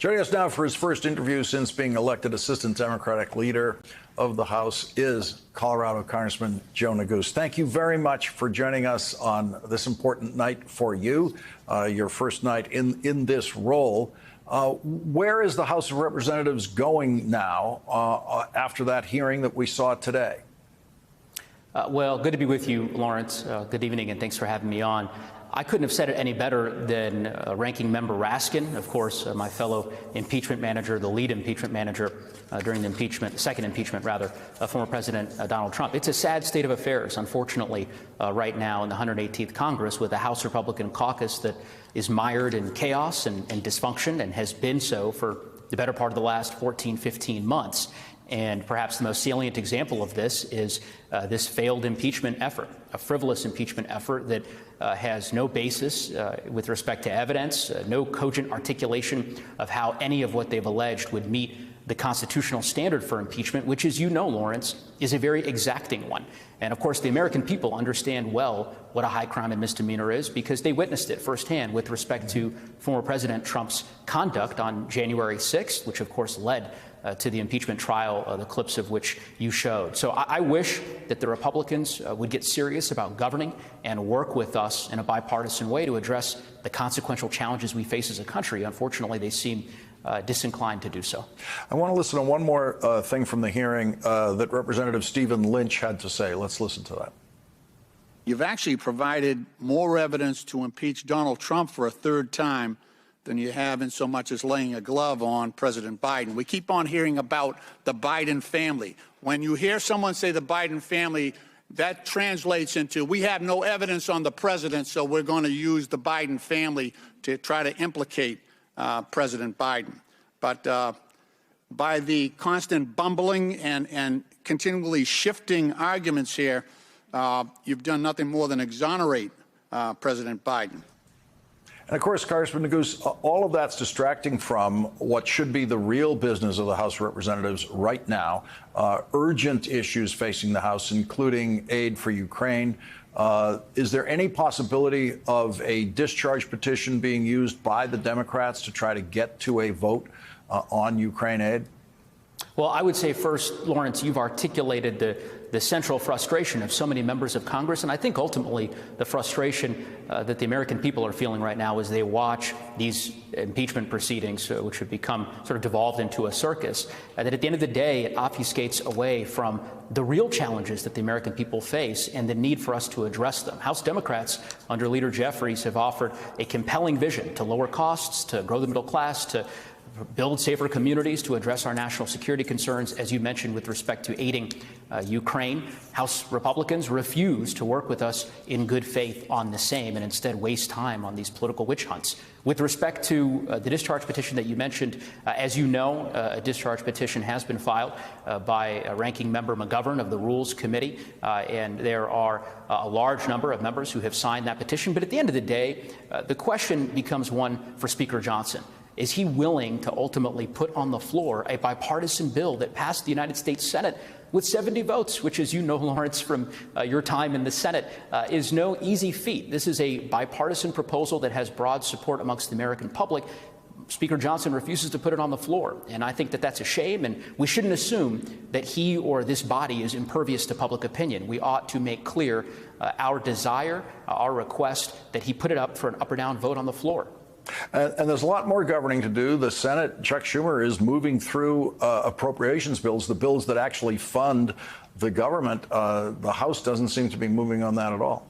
Joining us now for his first interview since being elected Assistant Democratic Leader of the House is Colorado Congressman Joe Neguse. Thank you very much for joining us on this important night for you, your first night in this role. Where is the House of Representatives going now after that hearing that we saw today? Well, good to be with you, Lawrence. Good evening, and thanks for having me on. I couldn't have said it any better than Ranking Member Raskin, of course, my fellow impeachment manager, the lead impeachment manager during the impeachment, second impeachment, rather, former President Donald Trump. It's a sad state of affairs, unfortunately, right now in the 118th Congress with a House Republican caucus that is mired in chaos and dysfunction and has been so for the better part of the last 14, 15 months. And perhaps the most salient example of this is this failed impeachment effort, a frivolous impeachment effort that has no basis with respect to evidence, no cogent articulation of how any of what they've alleged would meet the constitutional standard for impeachment, which, as you know, Lawrence, is a very exacting one. And of course, the American people understand well what a high crime and misdemeanor is because they witnessed it firsthand with respect to former President Trump's conduct on January 6th, which of course led to the impeachment trial, the clips of which you showed. So I wish that the Republicans would get serious about governing and work with us in a bipartisan way to address the consequential challenges we face as a country. Unfortunately, they seem disinclined to do so. I want to listen to one more thing from the hearing that Representative Stephen Lynch had to say. Let's listen to that. You've actually provided more evidence to impeach Donald Trump for a third time than you have in so much as laying a glove on President Biden. We keep on hearing about the Biden family. When you hear someone say the Biden family, that translates into we have no evidence on the president, so we're going to use the Biden family to try to implicate President Biden. But by the constant bumbling and continually shifting arguments here, you've done nothing more than exonerate President Biden. And of course, Congressman Neguse, all of that's distracting from what should be the real business of the House of Representatives right now, urgent issues facing the House, including aid for Ukraine. Is there any possibility of a discharge petition being used by the Democrats to try to get to a vote on Ukraine aid? Well, I would say first, Lawrence, you've articulated the central frustration of so many members of Congress, and I think ultimately the frustration that the American people are feeling right now as they watch these impeachment proceedings, which have become sort of devolved into a circus, that at the end of the day, it obfuscates away from the real challenges that the American people face and the need for us to address them. House Democrats under Leader Jeffries have offered a compelling vision to lower costs, to grow the middle class, to build safer communities, to address our national security concerns, as you mentioned, with respect to aiding Ukraine. House Republicans refuse to work with us in good faith on the same and instead waste time on these political witch hunts. With respect to the discharge petition that you mentioned, as you know, a discharge petition has been filed by Ranking Member McGovern of the Rules Committee, and there are a large number of members who have signed that petition. But at the end of the day, the question becomes one for Speaker Johnson. Is he willing to ultimately put on the floor a bipartisan bill that passed the United States Senate with 70 votes, which, as you know, Lawrence, from your time in the Senate, is no easy feat? This is a bipartisan proposal that has broad support amongst the American public. Speaker Johnson refuses to put it on the floor, and I think that that's a shame, and we shouldn't assume that he or this body is impervious to public opinion. We ought to make clear our desire, our request that he put it up for an up or down vote on the floor. And there's a lot more governing to do. The Senate, Chuck Schumer, is moving through appropriations bills, the bills that actually fund the government. The House doesn't seem to be moving on that at all.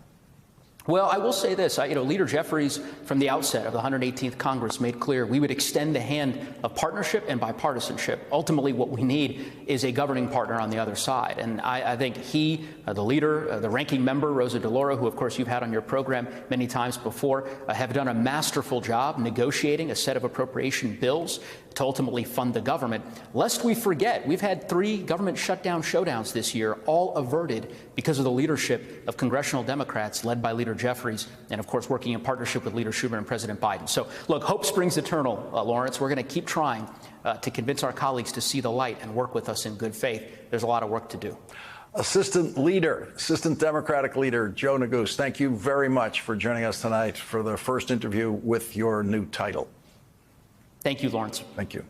Well, I will say this. Leader Jeffries, from the outset of the 118th Congress, made clear we would extend the hand of partnership and bipartisanship. Ultimately, what we need is a governing partner on the other side. And I think he, the leader, the ranking member, Rosa DeLauro, who, of course, you've had on your program many times before, have done a masterful job negotiating a set of appropriation bills to ultimately fund the government. Lest we forget, we've had 3 government shutdown showdowns this year, all averted because of the leadership of congressional Democrats led by Leader Jeffries and, of course, working in partnership with Leader Schumer and President Biden. So, look, hope springs eternal, Lawrence. We're going to keep trying to convince our colleagues to see the light and work with us in good faith. There's a lot of work to do. Assistant Democratic Leader Joe Neguse, thank you very much for joining us tonight for the first interview with your new title. Thank you, Lawrence. Thank you.